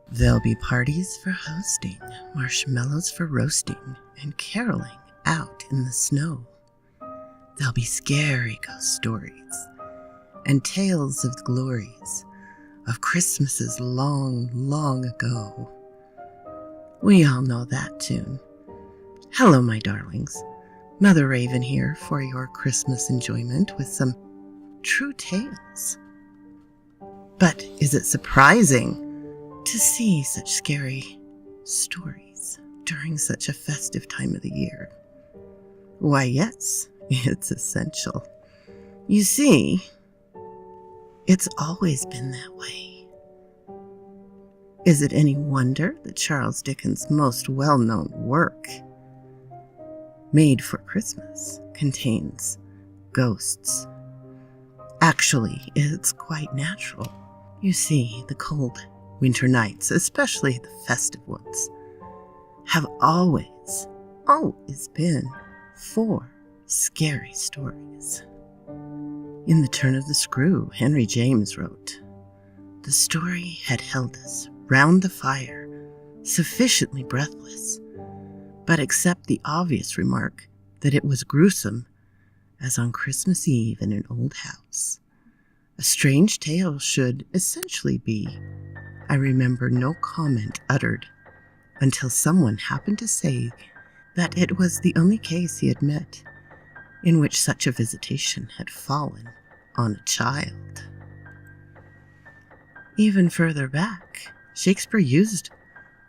There'll be parties for hosting, marshmallows for roasting, and caroling out in the snow. There'll be scary ghost stories and tales of the glories of Christmases long, long ago. We all know that tune. Hello, my darlings. Mother Raven here for your Christmas enjoyment with some true tales. But is it surprising to see such scary stories during such a festive time of the year? Why, yes, it's essential. You see, it's always been that way. Is it any wonder that Charles Dickens' most well-known work, Made for Christmas, contains ghosts? Actually, it's quite natural. You see, the cold winter nights, especially the festive ones, have always been for scary stories. In The Turn of the Screw, Henry James wrote, "The story had held us round the fire, sufficiently breathless, but except the obvious remark that it was gruesome, as on Christmas Eve in an old house, a strange tale should essentially be. I remember no comment uttered until someone happened to say that it was the only case he had met in which such a visitation had fallen on a child." Even further back, Shakespeare used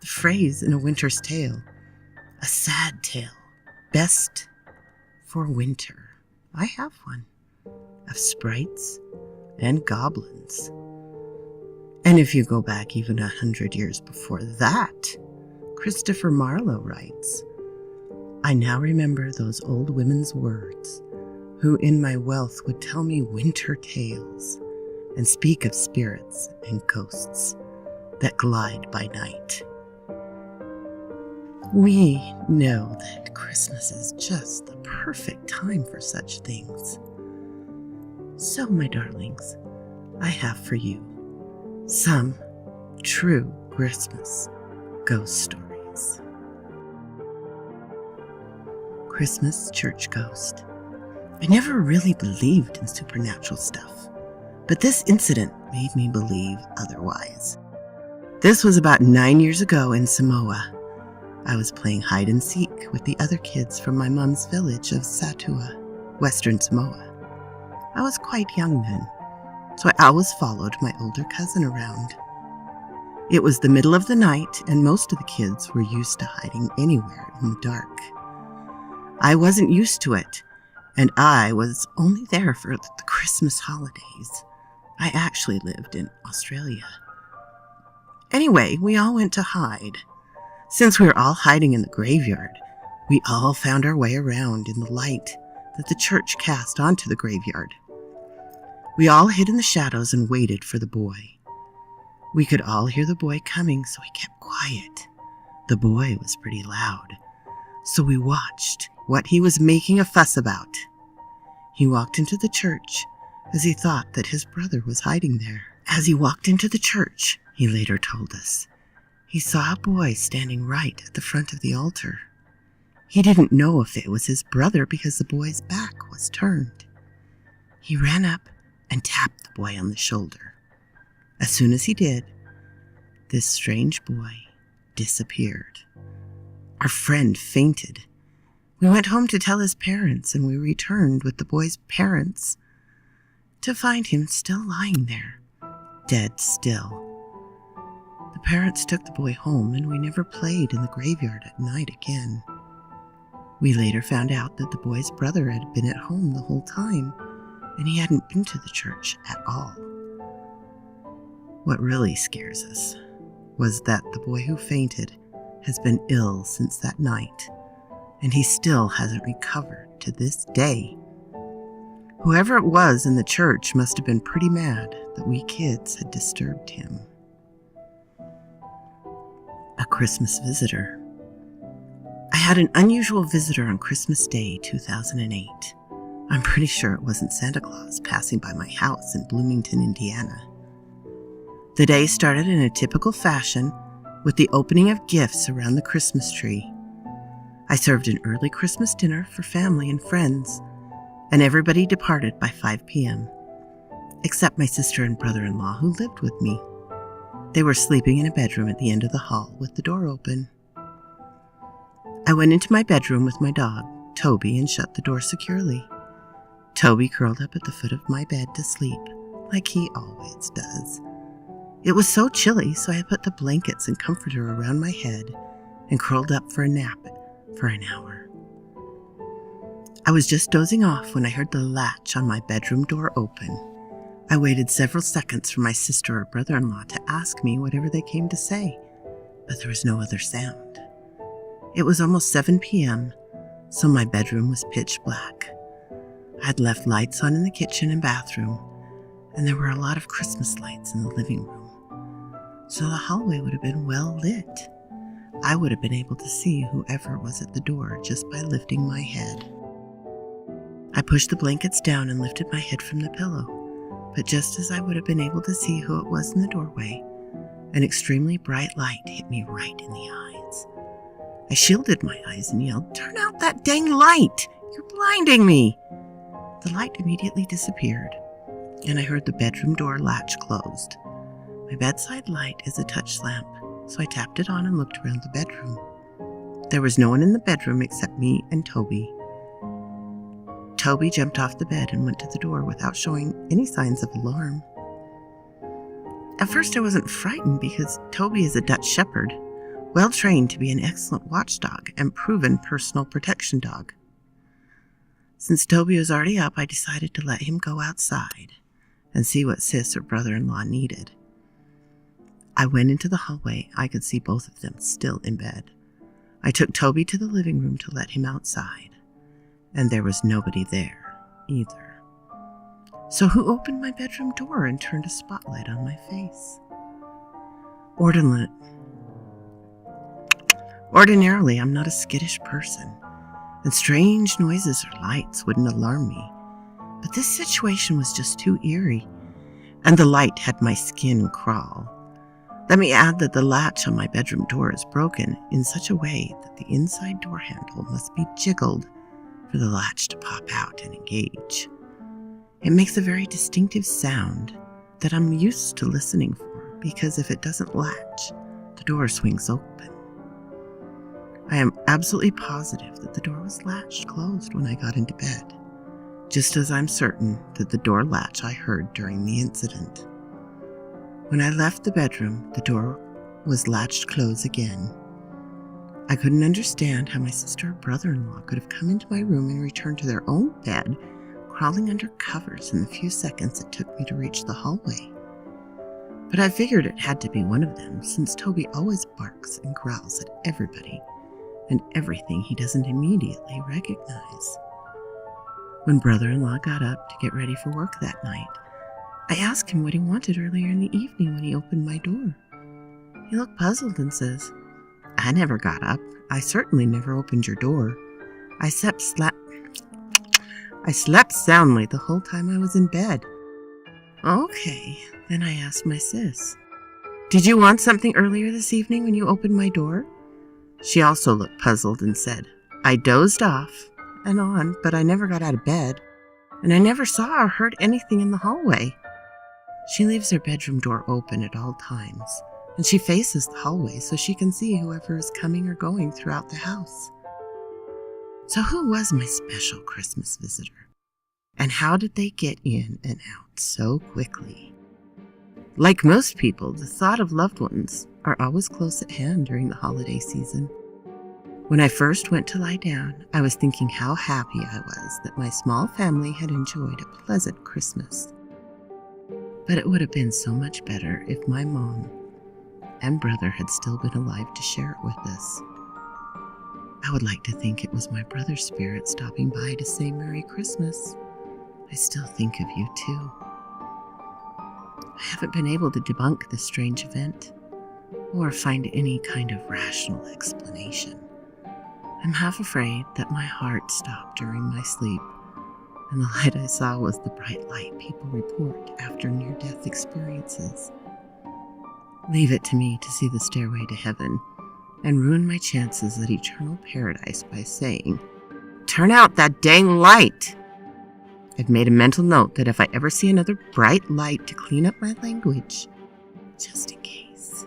the phrase in A Winter's Tale, "a sad tale, best for winter." I have one, of sprites and goblins. And if you go back even 100 years before that, Christopher Marlowe writes, "I now remember those old women's words, who in my wealth would tell me winter tales, and speak of spirits and ghosts that glide by night." We know that Christmas is just the perfect time for such things. So, my darlings, I have for you some true Christmas ghost stories. Christmas Church Ghost. I never really believed in supernatural stuff, but this incident made me believe otherwise. This was about 9 years ago in Samoa. I was playing hide and seek with the other kids from my mom's village of Satua, Western Samoa. I was quite young then, so I always followed my older cousin around. It was the middle of the night, and most of the kids were used to hiding anywhere in the dark. I wasn't used to it, and I was only there for the Christmas holidays. I actually lived in Australia. Anyway, we all went to hide. Since we were all hiding in the graveyard, we all found our way around in the light that the church cast onto the graveyard. We all hid in the shadows and waited for the boy. We could all hear the boy coming, so we kept quiet. The boy was pretty loud, so we watched what he was making a fuss about. He walked into the church as he thought that his brother was hiding there. As he walked into the church, he later told us, he saw a boy standing right at the front of the altar. He didn't know if it was his brother because the boy's back was turned. He ran up and tapped the boy on the shoulder. As soon as he did, this strange boy disappeared. Our friend fainted. We went home to tell his parents, and we returned with the boy's parents to find him still lying there, dead still. The parents took the boy home, and we never played in the graveyard at night again. We later found out that the boy's brother had been at home the whole time, and he hadn't been to the church at all. What really scares us was that the boy who fainted has been ill since that night, and he still hasn't recovered to this day. Whoever it was in the church must have been pretty mad that we kids had disturbed him. A Christmas visitor. I had an unusual visitor on Christmas Day, 2008. I'm pretty sure it wasn't Santa Claus passing by my house in Bloomington, Indiana. The day started in a typical fashion with the opening of gifts around the Christmas tree. I served an early Christmas dinner for family and friends, and everybody departed by 5 p.m., except my sister and brother-in-law who lived with me. They were sleeping in a bedroom at the end of the hall with the door open. I went into my bedroom with my dog, Toby, and shut the door securely. Toby curled up at the foot of my bed to sleep, like he always does. It was so chilly, so I put the blankets and comforter around my head and curled up for a nap for an hour. I was just dozing off when I heard the latch on my bedroom door open. I waited several seconds for my sister or brother-in-law to ask me whatever they came to say, but there was no other sound. It was almost 7 p.m., so my bedroom was pitch black. I had left lights on in the kitchen and bathroom, and there were a lot of Christmas lights in the living room, so the hallway would have been well lit. I would have been able to see whoever was at the door just by lifting my head. I pushed the blankets down and lifted my head from the pillow, but just as I would have been able to see who it was in the doorway, an extremely bright light hit me right in the eyes. I shielded my eyes and yelled, "Turn out that dang light! You're blinding me!" The light immediately disappeared, and I heard the bedroom door latch closed. My bedside light is a touch lamp, so I tapped it on and looked around the bedroom. There was no one in the bedroom except me and Toby. Toby jumped off the bed and went to the door without showing any signs of alarm. At first I wasn't frightened because Toby is a Dutch Shepherd, well trained to be an excellent watchdog and proven personal protection dog. Since Toby was already up, I decided to let him go outside and see what sis or brother-in-law needed. I went into the hallway. I could see both of them still in bed. I took Toby to the living room to let him outside, and there was nobody there either. So who opened my bedroom door and turned a spotlight on my face? Ordinarily, I'm not a skittish person, and strange noises or lights wouldn't alarm me. But this situation was just too eerie, and the light had my skin crawl. Let me add that the latch on my bedroom door is broken in such a way that the inside door handle must be jiggled for the latch to pop out and engage. It makes a very distinctive sound that I'm used to listening for, because if it doesn't latch, the door swings open. I am absolutely positive that the door was latched closed when I got into bed, just as I'm certain that the door latch I heard during the incident. When I left the bedroom, the door was latched closed again. I couldn't understand how my sister or brother-in-law could have come into my room and returned to their own bed, crawling under covers in the few seconds it took me to reach the hallway. But I figured it had to be one of them, since Toby always barks and growls at everybody and everything he doesn't immediately recognize. When brother-in-law got up to get ready for work that night, I asked him what he wanted earlier in the evening when he opened my door. He looked puzzled and says, "I never got up. I certainly never opened your door. I slept soundly the whole time I was in bed." Okay, then I asked my sis, "Did you want something earlier this evening when you opened my door?" She also looked puzzled and said, "I dozed off and on, but I never got out of bed, and I never saw or heard anything in the hallway." She leaves her bedroom door open at all times, and she faces the hallway so she can see whoever is coming or going throughout the house. So who was my special Christmas visitor? And how did they get in and out so quickly? Like most people, the thought of loved ones are always close at hand during the holiday season. When I first went to lie down, I was thinking how happy I was that my small family had enjoyed a pleasant Christmas. But it would have been so much better if my mom and brother had still been alive to share it with us. I would like to think it was my brother's spirit stopping by to say Merry Christmas. I still think of you too. I haven't been able to debunk this strange event or find any kind of rational explanation. I'm half afraid that my heart stopped during my sleep, and the light I saw was the bright light people report after near-death experiences. Leave it to me to see the stairway to heaven and ruin my chances at eternal paradise by saying, "Turn out that dang light!" I've made a mental note that if I ever see another bright light to clean up my language, just in case.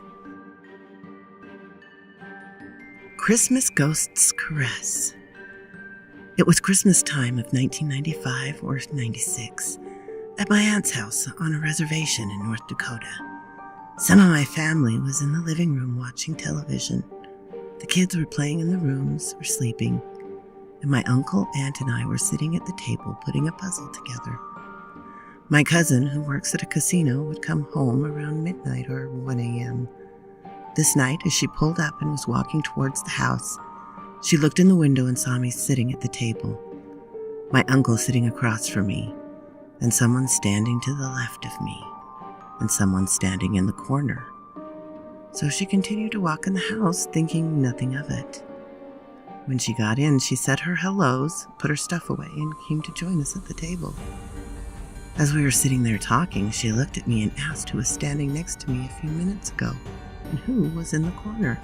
Christmas Ghost's Caress. It was Christmas time of 1995 or 96 at my aunt's house on a reservation in North Dakota. Some of my family was in the living room watching television. The kids were playing in the rooms or sleeping, and my uncle, aunt, and I were sitting at the table putting a puzzle together. My cousin, who works at a casino, would come home around midnight or 1 a.m. This night, as she pulled up and was walking towards the house, she looked in the window and saw me sitting at the table, my uncle sitting across from me, and someone standing to the left of me, and someone standing in the corner. So she continued to walk in the house, thinking nothing of it. When she got in, she said her hellos, put her stuff away, and came to join us at the table. As we were sitting there talking, she looked at me and asked who was standing next to me a few minutes ago, and who was in the corner.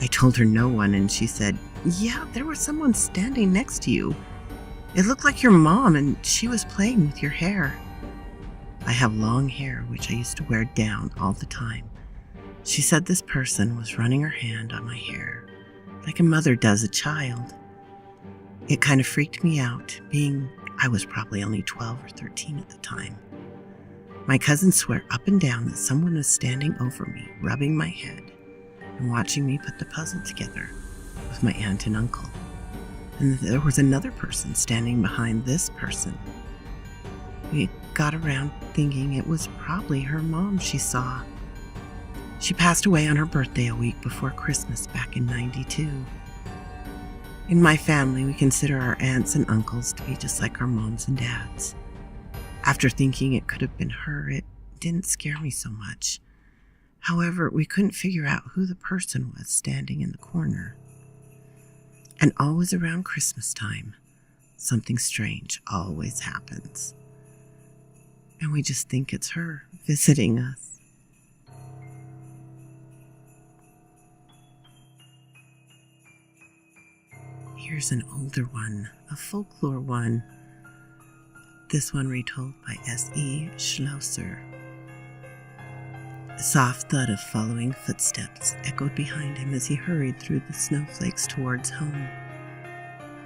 I told her no one, and she said, "Yeah, there was someone standing next to you. It looked like your mom, and she was playing with your hair." I have long hair, which I used to wear down all the time. She said this person was running her hand on my hair, like a mother does a child. It kind of freaked me out, being I was probably only 12 or 13 at the time. My cousins swear up and down that someone was standing over me, rubbing my head, and watching me put the puzzle together with my aunt and uncle. And there was another person standing behind this person. We got around thinking it was probably her mom she saw. She passed away on her birthday a week before Christmas back in '92. In my family, we consider our aunts and uncles to be just like our moms and dads. After thinking it could have been her, it didn't scare me so much. However, we couldn't figure out who the person was standing in the corner. And always around Christmas time, something strange always happens. And we just think it's her visiting us. Here's an older one, a folklore one. This one retold by S.E. Schlosser. A soft thud of following footsteps echoed behind him as he hurried through the snowflakes towards home.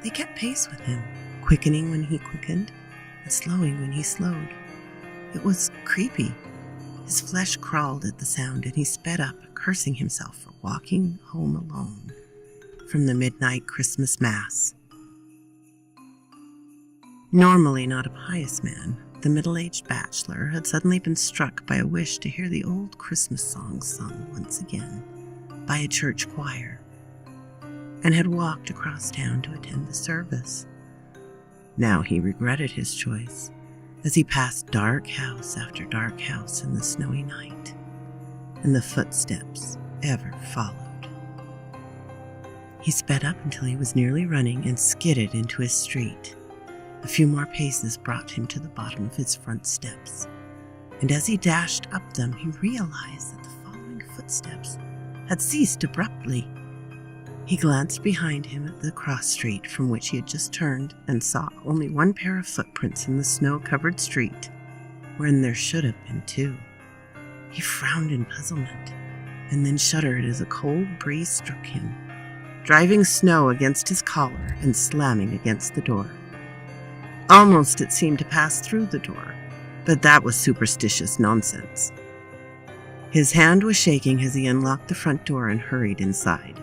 They kept pace with him, quickening when he quickened and slowing when he slowed. It was creepy. His flesh crawled at the sound, and he sped up, cursing himself for walking home alone from the midnight Christmas Mass. Normally not a pious man, the middle-aged bachelor had suddenly been struck by a wish to hear the old Christmas songs sung once again by a church choir, and had walked across town to attend the service. Now he regretted his choice as he passed dark house after dark house in the snowy night, and the footsteps ever followed. He sped up until he was nearly running and skidded into his street. A few more paces brought him to the bottom of his front steps, and as he dashed up them, he realized that the following footsteps had ceased abruptly. He glanced behind him at the cross street from which he had just turned and saw only one pair of footprints in the snow-covered street, wherein there should have been two. He frowned in puzzlement, and then shuddered as a cold breeze struck him, driving snow against his collar and slamming against the door. Almost it seemed to pass through the door, but that was superstitious nonsense. His hand was shaking as he unlocked the front door and hurried inside.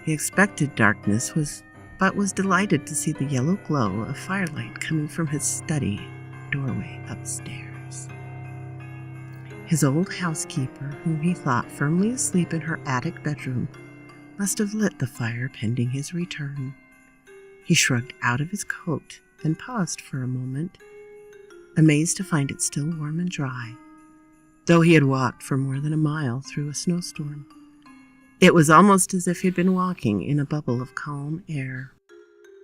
He expected darkness, but was delighted to see the yellow glow of firelight coming from his study doorway upstairs. His old housekeeper, whom he thought firmly asleep in her attic bedroom, must have lit the fire pending his return. He shrugged out of his coat and paused for a moment, amazed to find it still warm and dry, though he had walked for more than a mile through a snowstorm. It was almost as if he had been walking in a bubble of calm air.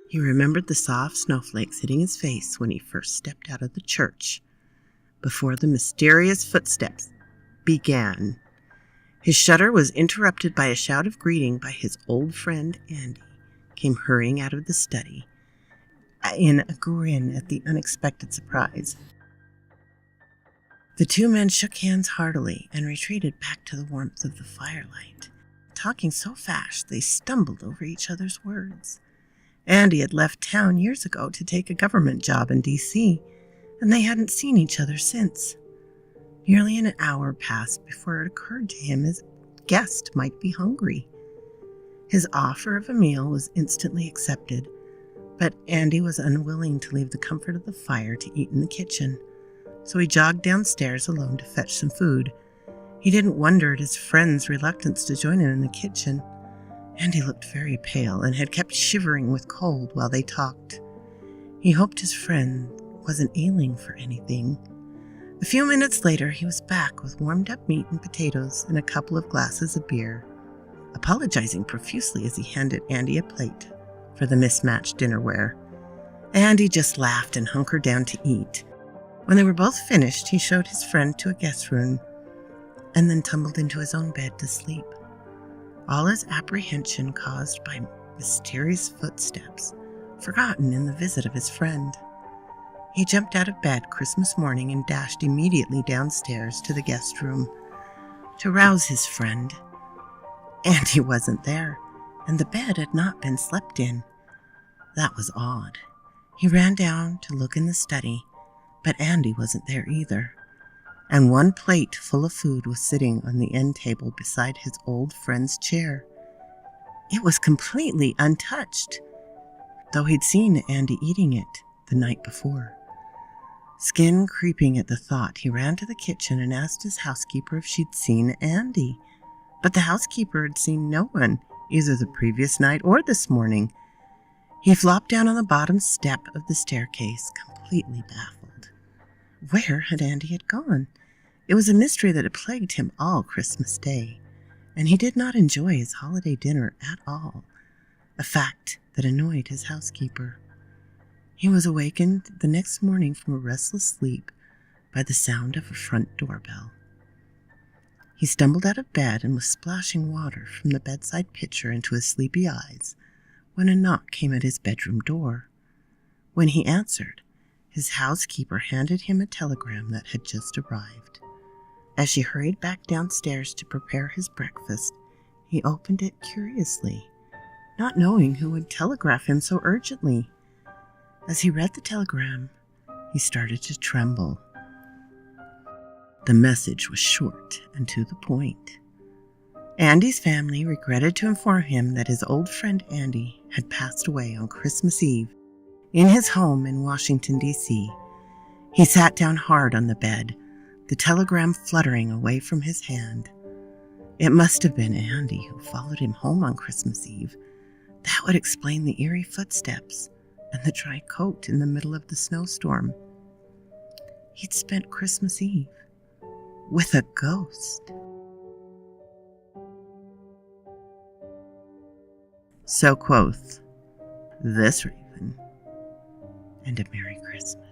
He remembered the soft snowflakes hitting his face when he first stepped out of the church, before the mysterious footsteps began His shudder was interrupted by a shout of greeting by his old friend Andy, came hurrying out of the study, in a grin at the unexpected surprise. The two men shook hands heartily and retreated back to the warmth of the firelight, talking so fast they stumbled over each other's words. Andy had left town years ago to take a government job in D.C., and they hadn't seen each other since. Nearly an hour passed before it occurred to him his guest might be hungry. His offer of a meal was instantly accepted, but Andy was unwilling to leave the comfort of the fire to eat in the kitchen, so he jogged downstairs alone to fetch some food. He didn't wonder at his friend's reluctance to join him in the kitchen. Andy looked very pale and had kept shivering with cold while they talked. He hoped his friend wasn't ailing for anything. A few minutes later, he was back with warmed-up meat and potatoes and a couple of glasses of beer, apologizing profusely as he handed Andy a plate for the mismatched dinnerware. Andy just laughed and hunkered down to eat. When they were both finished, he showed his friend to a guest room and then tumbled into his own bed to sleep. All his apprehension caused by mysterious footsteps, forgotten in the visit of his friend. He jumped out of bed Christmas morning and dashed immediately downstairs to the guest room to rouse his friend. Andy wasn't there, and the bed had not been slept in. That was odd. He ran down to look in the study, but Andy wasn't there either, and one plate full of food was sitting on the end table beside his old friend's chair. It was completely untouched, though he'd seen Andy eating it the night before. Skin creeping at the thought, he ran to the kitchen and asked his housekeeper if she'd seen Andy. But the housekeeper had seen no one, either the previous night or this morning. He flopped down on the bottom step of the staircase, completely baffled. Where had Andy gone? It was a mystery that had plagued him all Christmas Day, and he did not enjoy his holiday dinner at all, a fact that annoyed his housekeeper. He was awakened the next morning from a restless sleep by the sound of a front doorbell. He stumbled out of bed and was splashing water from the bedside pitcher into his sleepy eyes when a knock came at his bedroom door. When he answered, his housekeeper handed him a telegram that had just arrived. As she hurried back downstairs to prepare his breakfast, he opened it curiously, not knowing who would telegraph him so urgently. As he read the telegram, he started to tremble. The message was short and to the point. Andy's family regretted to inform him that his old friend Andy had passed away on Christmas Eve in his home in Washington, D.C. He sat down hard on the bed, the telegram fluttering away from his hand. It must have been Andy who followed him home on Christmas Eve. That would explain the eerie footsteps and the dry coat in the middle of the snowstorm. He'd spent Christmas Eve with a ghost. So quoth this raven, and a Merry Christmas.